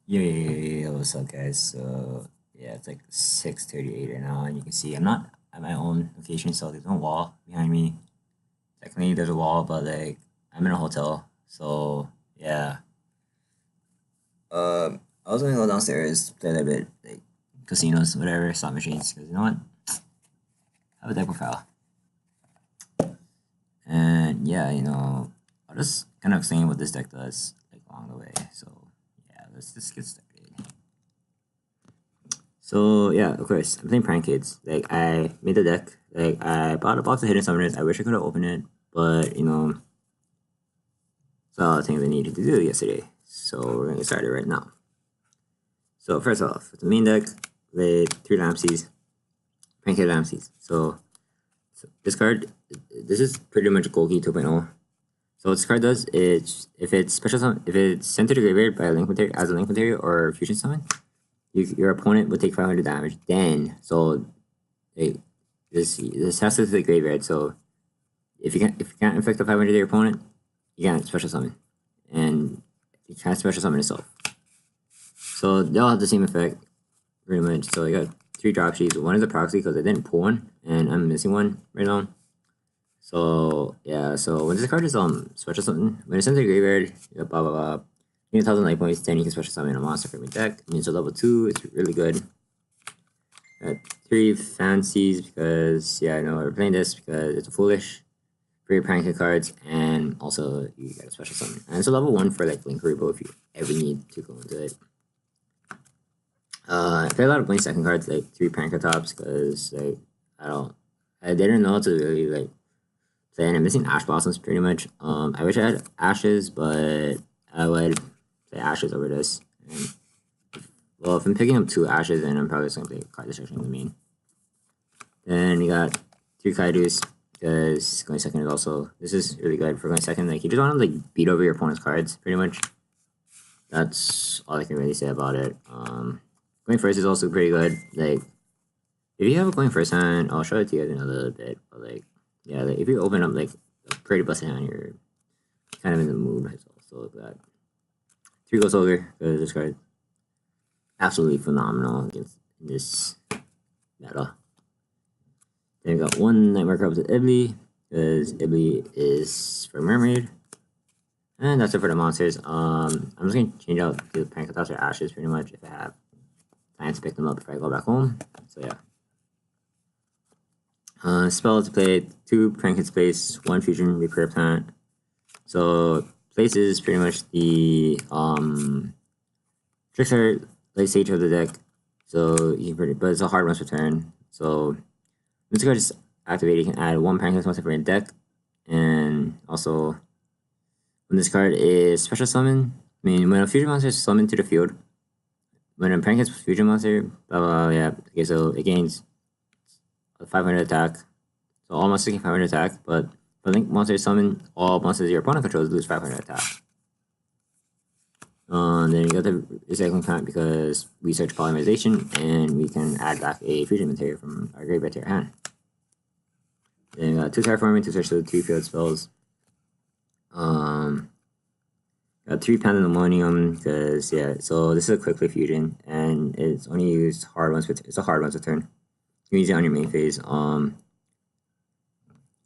Yeah, what's up, guys? So, yeah, it's like 6:38 right now, and you can see I'm not at my own location, so there's no wall behind me. Technically, there's a wall, but like I'm in a hotel, so yeah. I was gonna go downstairs, play a little bit, like casinos, whatever, slot machines, because you know what? I have a deck profile, and yeah, I'll just kind of explain what this deck does like along the way. So, yeah, let's just get started. So yeah, of course, I'm playing Prank Kids. Like I made the deck. Like I bought a box of hidden summoners. I wish I could have opened it, but it's all the things I needed to do yesterday. So we're gonna get started right now. So first off, the main deck with 3 Lampsies, Prank Kid Lampsies. So this card, this is pretty much Golgi 2.0. So what this card does is if it's if it's sent to the graveyard by a link material as a link material or fusion summon, your opponent would take 500 damage. Then it, this has to the graveyard. So if you can't inflict the 500 to your opponent, you can't special summon, and you can't special summon itself. So they all have the same effect, pretty much. So I got 3 drop sheets. One is a proxy because I didn't pull one, and I'm missing one right now. So yeah, so when this card is special summon, when it's sent to the graveyard, you got blah blah blah. You get 1,000 life points, then you can special summon a monster from your deck. I mean, so level 2, it's really good. Got 3 fancies because yeah, I know we're playing this because it's a foolish for your prank cards, and also you got a special summon. And it's a level 1 for like Link Rebo if you ever need to go into it. I play a lot of Blink second cards, like 3 Pranker tops, because like I didn't know to really like play, and I'm missing Ash Blossoms pretty much. I wish I had Ashes, but I would play Ashes over this. And well, if I'm picking up 2 Ashes, then I'm probably just gonna play Card Destruction in the main. Then you got 3 Kaidus, because going second is also, this is really good for going second. Like you just want to like beat over your opponent's cards, pretty much. That's all I can really say about it. Going first is also pretty good. Like if you have a going first hand, I'll show it to you in a little bit. But like yeah, like if you open up like a pretty busted hand, you're kind of in the mood. It's also that 3 Ghost Ogre, because this card absolutely phenomenal against this meta. Then we got 1 Nightmare Corrupt with Ibli, because Ibli is for Mermaid. And that's it for the monsters. I'm just gonna change out the Pankatos or Ashes pretty much if I have plans to pick them up if I go back home. So yeah. Spell to play 2 Prank Space, 1 Fusion Repair Plant. So place is pretty much the Trickster late stage of the deck. So you can but it's a hard once per turn. So this card is activated, you can add 1 Prank monster for your deck, and also when this card is special summon, I mean when a fusion monster is summoned to the field, when a prank hits fusion monster, blah blah, yeah. Okay, so it gains a 500 attack. So all monsters gain 500 attack, but when link monster is summoned, all monsters your opponent controls lose 500 attack. Then you got the recycling count because we search polymerization, and we can add back a fusion material from our graveyard to our hand. Then you got 2 terraforming to search the 2 field spells. Got 3 Pandemonium because yeah, so this is a quick play fusion, and it's only used hard once. It's a hard once a turn. You can use it on your main phase. Well,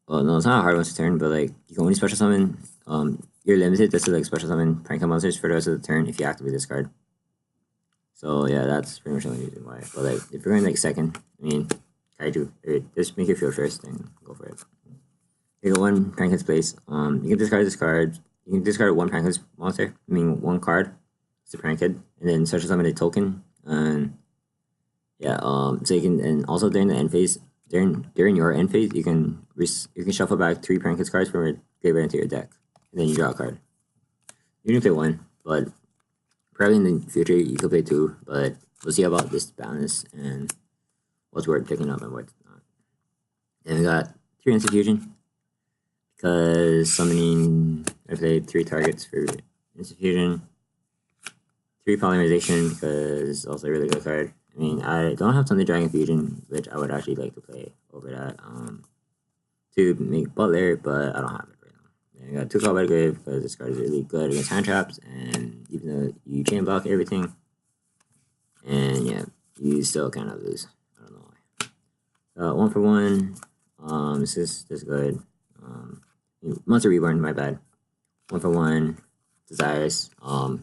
no, it's not a hard once a turn, but like you can only special summon. You're limited just to like special summon prank monsters for the rest of the turn if you activate this card. So yeah, that's pretty much the only reason why. But like if you're in like second, I mean, Kaiju, just make your field first and go for it. You got 1 Prank Place. You can discard this card. You can discard 1 Prank monster. I mean, 1 card. It's a Prank and then special summon a token. And yeah, so you can, and also during the end phase, during your end phase, you can shuffle back 3 Prank cards from your graveyard into your deck, and then you draw a card. You can play 1, but probably in the future you could play 2. But we'll see about this balance and what's worth picking up and what's not. And we got 3 Instant Fusion, because summoning, I played 3 targets for Instant Fusion, 3 Polymerization, because it's also a really good card. I mean, I don't have Thunder Dragon Fusion, which I would actually like to play over that, to make Butler, but I don't have it right now. And I got 2 Call by the Grave, because this card is really good against hand traps, and even though you chain block everything, and yeah, you still kind of lose. I don't know why. 1 for 1. This is good. Monster Reborn, my bad. 1 for 1. Desires. I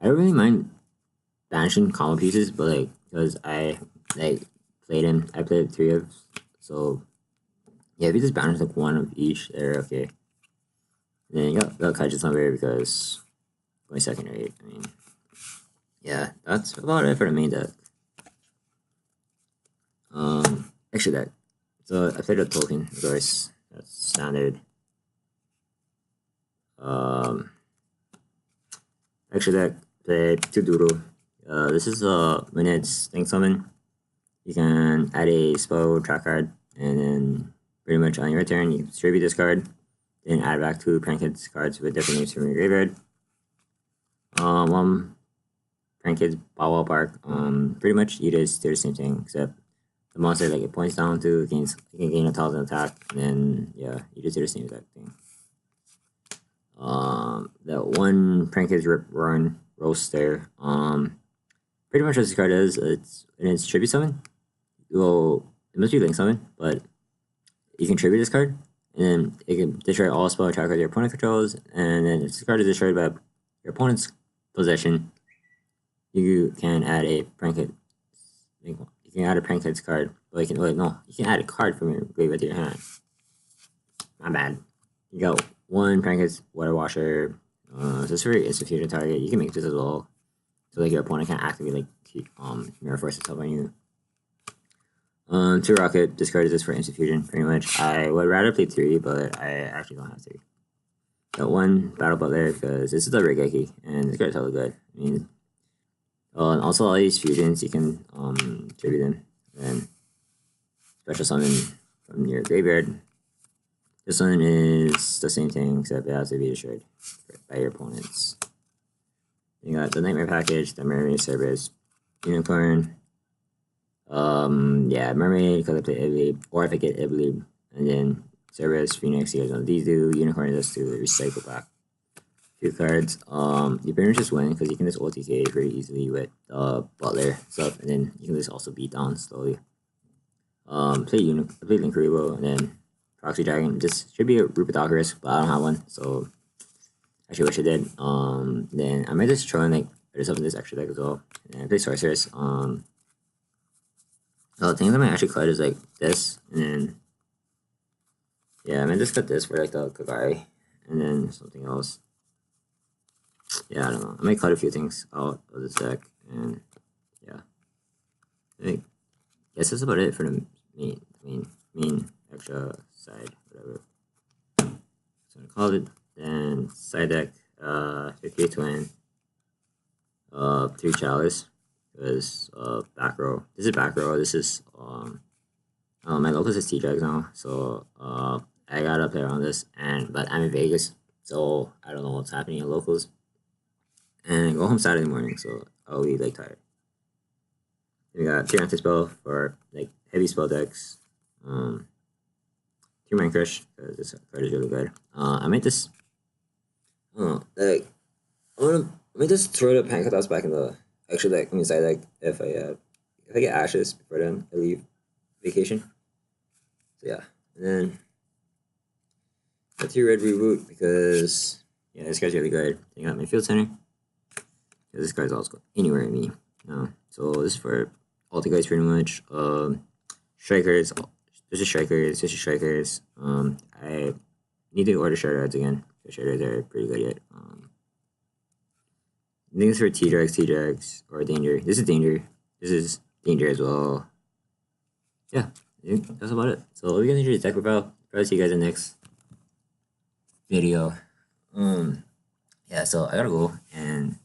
don't really mind banishing combo pieces, but like because I like played him, I played 3 of, so yeah, if you just banish like 1 of each, they're okay. And then you got Kaiju Sunbear because going second rate. I mean, yeah, that's about it for the main deck. Extra deck. So I played a token, of course. That's standard. Extra deck, played 2 Doodle. This is when it's Thing Summon, you can add a spell track card, and then pretty much on your turn, you distribute this card, then add back 2 Prankheads cards with different names from your graveyard. 1 Prankheads Bowel Park. Pretty much you just do the same thing, except the monster like it points down to gains, you can gain 1,000 attack, and then yeah, you just do the same exact thing. That 1 Prankheads Rip Run Roaster. Pretty much what this card is, it's tribute summon. Well, it must be link summon, but you can tribute this card, and then it can destroy all spell attack cards your opponent controls, and then if this card is destroyed by your opponent's possession, you can add a Prankhead. You can add a Prankhead's card, but you can add a card from your graveyard to your hand. Not bad. You got 1 Prankhead's Water Washer. So it's very instant fusion target. You can make this as well, so like your opponent can activate like Mirror Force itself on you. 2 Rocket, discarded this for instant fusion, pretty much. I would rather play 3, but I actually don't have 3. Got 1 Battle Butler, because this is a Regeki, and this card's hella good. I mean, and also all these fusions, you can tribute them, and special summon from your graveyard. This one is the same thing, except it has to be destroyed by your opponents. You got the Nightmare Package, the Mermaid, Cerberus, Unicorn. Yeah, Mermaid, because I play Ibli, or if I get Ibli, and then Cerberus, Phoenix, you guys know these do, Unicorn does to recycle back 2 cards. You pretty much just win, because you can just OTK very easily with Butler stuff, and then you can just also beat down slowly. Play Linkuriboh, and then Proxy Dragon. This should be a Rupidocurus, but I don't have one, so I actually wish I did. Then I might just try and like put something in this extra deck as well. And I play Sorceress. The things I might actually cut is like this, and then yeah, I might just cut this for like the Kagari, and then something else. Yeah, I don't know. I might cut a few things out of this deck, and yeah, I guess that's about it for the main extra side, whatever. So I call it. Then side deck, 50 Twin, 3 Chalice, because back row. This is back row. This is my locals is T-Drags now, so I gotta play around this, but I'm in Vegas, so I don't know what's happening in locals, and I go home Saturday morning, so I'll be like tired. We got 3 anti-spell for like heavy spell decks. 2 Mind Crush, because this card is really good. I might just I might just throw the Pancake back in the extra deck, side deck, if I get Ashes before then I leave vacation. So yeah, and then got 2 Red Reboot, because yeah, this guy's really good. Taking out my field center, because this guy's also anywhere in me. So this is for all the guys pretty much. Strikers. This is Strikers. I need to order Shredder Reds again. The Shredders are pretty good yet. Things for T-Drags, or Danger. This is Danger. This is Danger as well. Yeah, that's about it. So we're gonna enjoy the deck profile. Probably see you guys in the next video. Yeah, so I gotta go and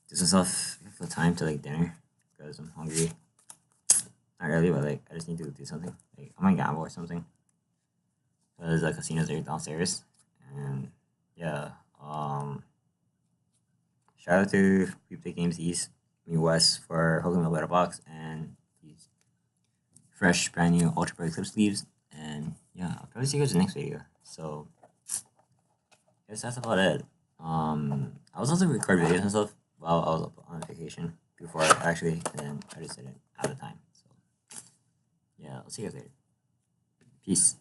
do some stuff for time to like dinner, because I'm hungry. Not really, but like I just need to do something. Like I'm gonna gamble or something, because the casinos are downstairs. And yeah, shout out to We Play Games East, West, for hooking me up with a box and these fresh, brand new Ultra Bright clip sleeves. And yeah, I'll probably see you guys in the next video. So, I guess that's about it. I was also record videos and stuff while I was on vacation. before actually, and then I just did it out of time. So yeah, I'll see you guys later. Peace.